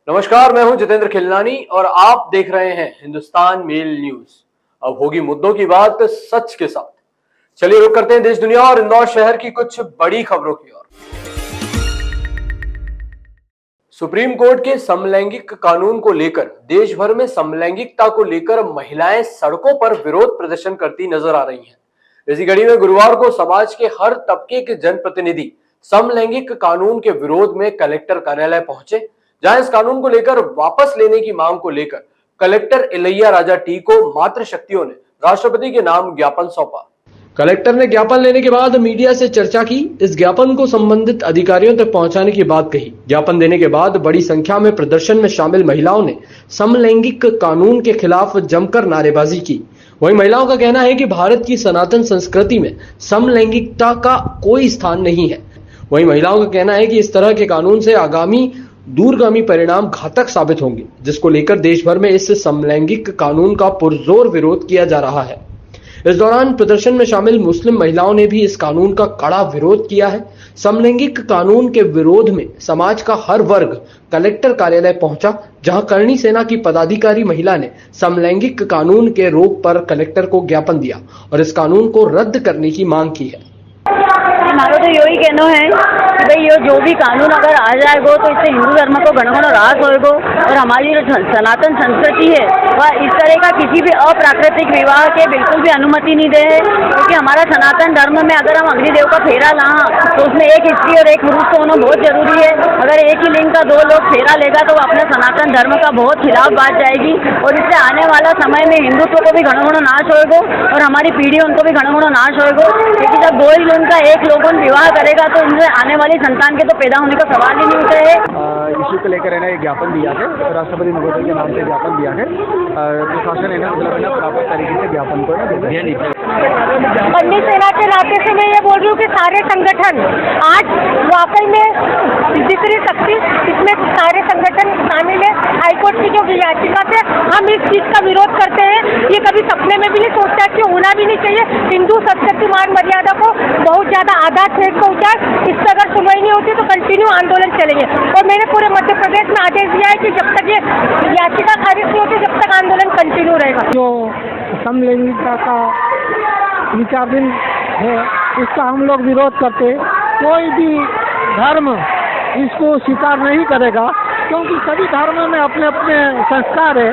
नमस्कार, मैं हूं जितेंद्र खिलनानी और आप देख रहे हैं हिंदुस्तान मेल न्यूज। अब होगी मुद्दों की बात सच के साथ। चलिए रुक करते हैं देश दुनिया और इंदौर शहर की कुछ बड़ी खबरों की ओर। सुप्रीम कोर्ट के समलैंगिक कानून को लेकर देश भर में समलैंगिकता को लेकर महिलाएं सड़कों पर विरोध प्रदर्शन करती नजर आ रही हैं। इसी कड़ी में गुरुवार को समाज के हर तबके के जनप्रतिनिधि समलैंगिक कानून के विरोध में कलेक्टर कार्यालय पहुंचे, जहां इस कानून को लेकर वापस लेने की मांग को लेकर कलेक्टर इलैया राजा टी को मातृशक्तियों ने राष्ट्रपति के नाम ज्ञापन सौंपा। कलेक्टर ने ज्ञापन लेने के बाद मीडिया से चर्चा की। इस ज्ञापन को संबंधित अधिकारियों तक पहुंचाने की बात कही। ज्ञापन देने के बाद बड़ी संख्या में प्रदर्शन में शामिल महिलाओं ने समलैंगिक कानून के खिलाफ जमकर नारेबाजी की। वहीं महिलाओं का कहना है कि भारत की सनातन संस्कृति में समलैंगिकता का कोई स्थान नहीं है। वहीं महिलाओं का कहना है कि इस तरह के कानून से आगामी दूरगामी परिणाम घातक साबित होंगे, जिसको लेकर देश भर में इस समलैंगिक कानून का पुरजोर विरोध किया जा रहा है। इस दौरान प्रदर्शन में शामिल मुस्लिम महिलाओं ने भी इस कानून का कड़ा विरोध किया है। समलैंगिक कानून के विरोध में समाज का हर वर्ग कलेक्टर कार्यालय पहुंचा, जहां करणी सेना की पदाधिकारी महिला ने समलैंगिक कानून के रोक पर कलेक्टर को ज्ञापन दिया और इस कानून को रद्द करने की मांग की है। हमारा तो यही कहना है कि भाई ये जो भी कानून अगर आ जाएगा तो इससे हिंदू धर्म को गणगण रास होएगा और हमारी जो सनातन संस्कृति है वह इस तरह का किसी भी अप्राकृतिक विवाह के बिल्कुल भी अनुमति नहीं दे है। क्योंकि हमारा सनातन धर्म में अगर हम अग्निदेव का फेरा लाएं तो उसमें एक स्त्री और एक पुरुष तो होना बहुत जरूरी है। अगर एक ही लिंग का दो लोग फेरा लेगा तो अपने सनातन धर्म का बहुत खिलाफ बात जाएगी और इससे आने वाला समय में हिंदुत्व को भी गणगण नाश होएगा और हमारी पीढ़ी उनको भी गणगण नाश होएगा। क्योंकि जब दो ही लोगों का एक लोगों विवाह करेगा तो उनसे आने वाली संतान के तो पैदा होने का सवाल ही नहीं उठे है। इश्यू को लेकर है ज्ञापन दिया है, राष्ट्रपति महोदय के नाम से ज्ञापन दिया है। प्रशासन है ना मतलब प्रॉपर तरीके से ज्ञापन को करणी सेना के नाते से मैं ये बोल रही हूँ कि सारे संगठन आज वाकई में जितनी शक्ति इसमें सारे संगठन शामिल है। हाईकोर्ट की जो याचिका से हम इस चीज का विरोध करते हैं। ये कभी सपने में भी नहीं सोचता कि होना भी नहीं चाहिए। हिंदू संस्कृति मान मर्यादा को बहुत ज्यादा आघात ठेस पहुंचा। इस पर अगर सुनवाई नहीं होती तो कंटिन्यू आंदोलन चलेंगे और मैंने पूरे मध्य प्रदेश में आदेश दिया है कि जब तक ये याचिका खारिज नहीं होती जब तक आंदोलन कंटिन्यू रहेगा। जो समलैंगिकता का विचारधीन है उसका हम लोग विरोध करते। कोई भी धर्म इसको स्वीकार नहीं करेगा क्योंकि सभी धर्मों में अपने अपने संस्कार है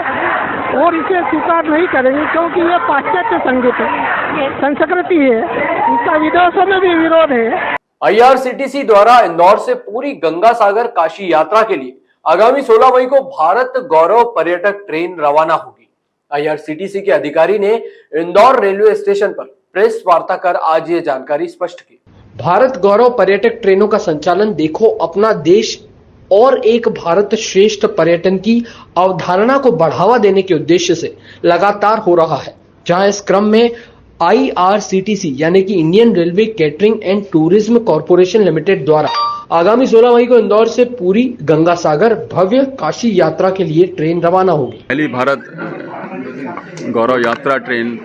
और इसे स्वीकार नहीं करेंगे क्योंकि ये पाश्चात्य संस्कृति है। इसका विदेशों में भी विरोध है। IRCTC द्वारा इंदौर से पूरी गंगा सागर काशी यात्रा के लिए आगामी 16 मई को भारत गौरव पर्यटक ट्रेन रवाना होगी। IRCTC के अधिकारी ने इंदौर रेलवे स्टेशन पर प्रेस वार्ता कर आज ये जानकारी स्पष्ट की। भारत गौरव पर्यटक ट्रेनों का संचालन देखो अपना देश और एक भारत श्रेष्ठ पर्यटन की अवधारणा को बढ़ावा देने के उद्देश्य से लगातार हो रहा है, जहां इस क्रम में IRCTC यानी कि Indian railway catering and tourism corporation limited द्वारा आगामी 16 मई को इंदौर से पूरी गंगा सागर भव्य काशी यात्रा के लिए ट्रेन रवाना होगी। पहली भारत गौरव यात्रा ट्रेन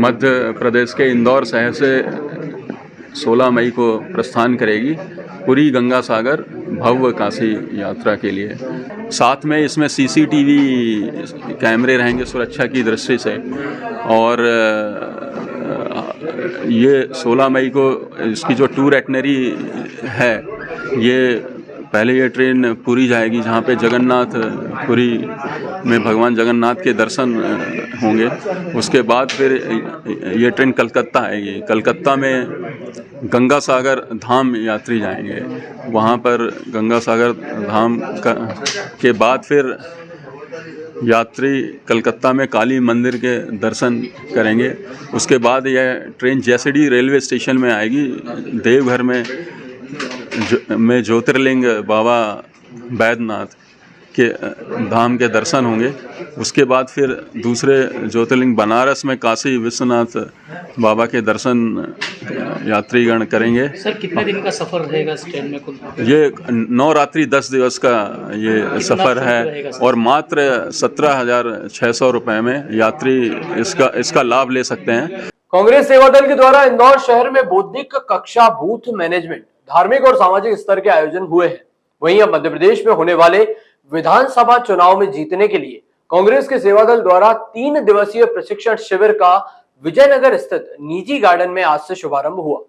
मध्य प्रदेश के इंदौर शहर से 16 मई को प्रस्थान करेगी पूरी गंगा सागर भव्य काशी यात्रा के लिए। साथ में इसमें CCTV कैमरे रहेंगे सुरक्षा की दृष्टि से और ये 16 मई को इसकी जो टूर एटनरी है ये पहले ये ट्रेन पुरी जाएगी जहाँ पे जगन्नाथ पुरी में भगवान जगन्नाथ के दर्शन होंगे। उसके बाद फिर ये ट्रेन कलकत्ता आएगी। कलकत्ता में गंगा सागर धाम यात्री जाएंगे। वहाँ पर गंगा सागर धाम के बाद फिर यात्री कलकत्ता में काली मंदिर के दर्शन करेंगे। उसके बाद यह ट्रेन जैसडी रेलवे स्टेशन में आएगी। देवघर में ज्योतिर्लिंग बाबा बैद्यनाथ के धाम के दर्शन होंगे। उसके बाद फिर दूसरे ज्योतिर्लिंग बनारस में काशी विश्वनाथ बाबा के दर्शन यात्रीगण करेंगे। सर कितने दिन का सफर रहेगा इस ट्रेन में कुल? ये 9 रात्रि 10 दिवस का ये सफर है और मात्र 17,600 रुपए में यात्री इसका लाभ ले सकते हैं। कांग्रेस सेवा दल के द्वारा इंदौर शहर में बौद्धिक कक्षा बूथ मैनेजमेंट धार्मिक और सामाजिक स्तर के आयोजन हुए हैं। वहीं अब मध्य प्रदेश में होने वाले विधानसभा चुनाव में जीतने के लिए कांग्रेस के सेवा दल द्वारा 3 दिवसीय प्रशिक्षण शिविर का विजयनगर स्थित निजी गार्डन में आज से शुभारंभ हुआ।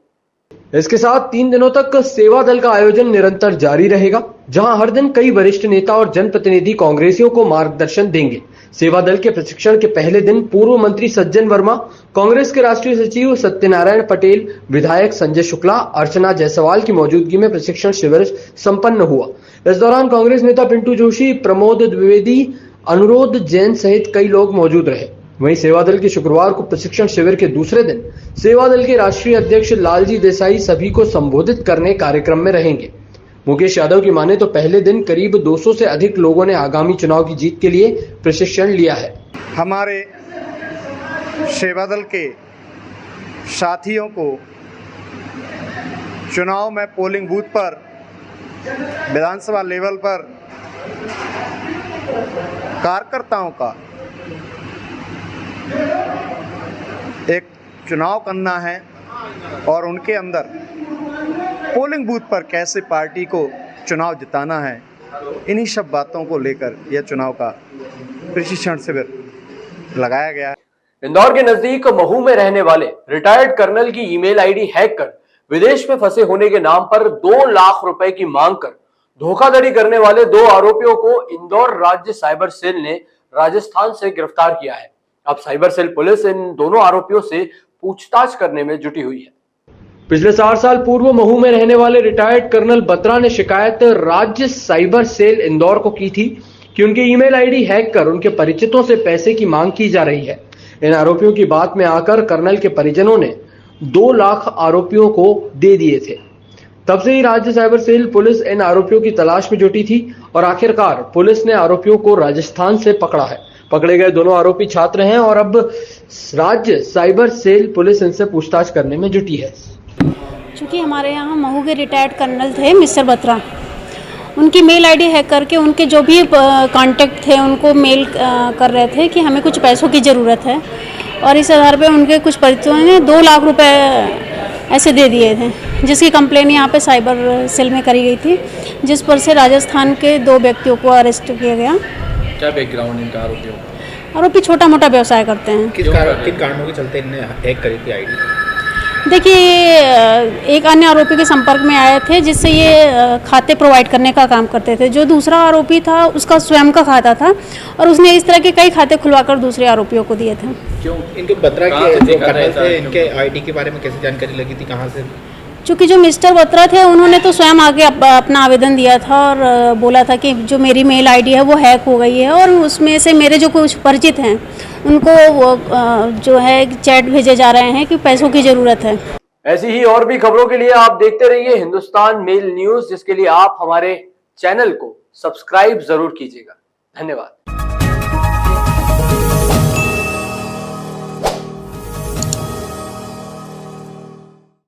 इसके साथ 3 दिनों तक सेवा दल का आयोजन निरंतर जारी रहेगा, जहां हर दिन कई वरिष्ठ नेता और जनप्रतिनिधि कांग्रेसियों को मार्गदर्शन देंगे। सेवा दल के प्रशिक्षण के पहले दिन पूर्व मंत्री सज्जन वर्मा, कांग्रेस के राष्ट्रीय सचिव सत्यनारायण पटेल, विधायक संजय शुक्ला, अर्चना जायसवाल की मौजूदगी में प्रशिक्षण शिविर संपन्न हुआ। इस दौरान कांग्रेस नेता पिंटू जोशी, प्रमोद द्विवेदी, अनुरोध जैन सहित कई लोग मौजूद रहे। वहीं सेवा दल के शुक्रवार को प्रशिक्षण शिविर के दूसरे दिन सेवा दल के राष्ट्रीय अध्यक्ष लालजी देसाई सभी को संबोधित करने कार्यक्रम में रहेंगे। मुकेश यादव की माने तो पहले दिन करीब 200 से अधिक लोगों ने आगामी चुनाव की जीत के लिए प्रशिक्षण लिया है। हमारे सेवा दल के साथियों को चुनाव में पोलिंग बूथ पर, विधानसभा लेवल पर कार्यकर्ताओं का एक चुनाव करना है और उनके अंदर पोलिंग बूथ पर कैसे पार्टी को चुनाव जिताना है, इन्हीं सब बातों को लेकर यह चुनाव का प्रशिक्षण शिविर लगाया गया है। इंदौर के नजदीक महू में रहने वाले रिटायर्ड कर्नल की ईमेल आईडी हैक कर विदेश में फंसे होने के नाम पर 2 लाख रुपए की मांग कर धोखाधड़ी करने वाले 2 आरोपियों को इंदौर राज्य साइबर सेल ने राजस्थान से गिरफ्तार किया है। अब साइबर सेल पुलिस इन दोनों आरोपियों से पूछताछ करने में जुटी हुई है। पिछले 4 साल पूर्व महू में रहने वाले रिटायर्ड कर्नल बत्रा ने शिकायत राज्य साइबर सेल इंदौर को की थी कि उनकी ईमेल आईडी हैक कर उनके परिचितों से पैसे की मांग की जा रही है। इन आरोपियों की बात में आकर कर्नल के परिजनों ने 2 लाख आरोपियों को दे दिए थे। तब से ही राज्य साइबर सेल पुलिस इन आरोपियों की तलाश में जुटी थी और आखिरकार पुलिस ने आरोपियों को राजस्थान से पकड़ा है। पकड़े गए दोनों आरोपी छात्र हैं और अब राज्य साइबर सेल पुलिस इनसे पूछताछ करने में जुटी है। चूँकि हमारे यहाँ महू के रिटायर्ड कर्नल थे मिस्टर बत्रा, उनकी मेल आईडी हैक करके उनके जो भी कांटेक्ट थे उनको मेल कर रहे थे कि हमें कुछ पैसों की ज़रूरत है, और इस आधार पे उनके कुछ परिचितों ने 2 लाख रुपए ऐसे दे दिए थे, जिसकी कंप्लेन यहाँ पे साइबर सेल में करी गई थी, जिस पर से राजस्थान के 2 व्यक्तियों को अरेस्ट किया गया। क्या बैकग्राउंड इनका आरोपियों? आरोपी छोटा मोटा व्यवसाय करते हैं। किन कारणों के चलते इन्हें हैक करी थी आईडी? देखिए, एक अन्य आरोपी के संपर्क में आए थे जिससे ये खाते प्रोवाइड करने का काम करते थे। जो दूसरा आरोपी था उसका स्वयं का खाता था और उसने इस तरह के कई खाते खुलवाकर दूसरे आरोपियों को दिए थे। क्यों इनके बत्रा के जो कर्नल थे, इनके आईडी के बारे में कैसे जानकारी लगी थी, कहाँ से? चूँकि जो मिस्टर बत्रा थे उन्होंने तो स्वयं आगे अपना आवेदन दिया था और बोला था कि जो मेरी मेल आईडी है वो हैक हो गई है और उसमें से मेरे जो कुछ परिचित हैं उनको वो जो है चैट भेजे जा रहे हैं कि पैसों की ज़रूरत है। ऐसी ही और भी खबरों के लिए आप देखते रहिए हिंदुस्तान मेल न्यूज, जिसके लिए आप हमारे चैनल को सब्सक्राइब जरूर कीजिएगा। धन्यवाद।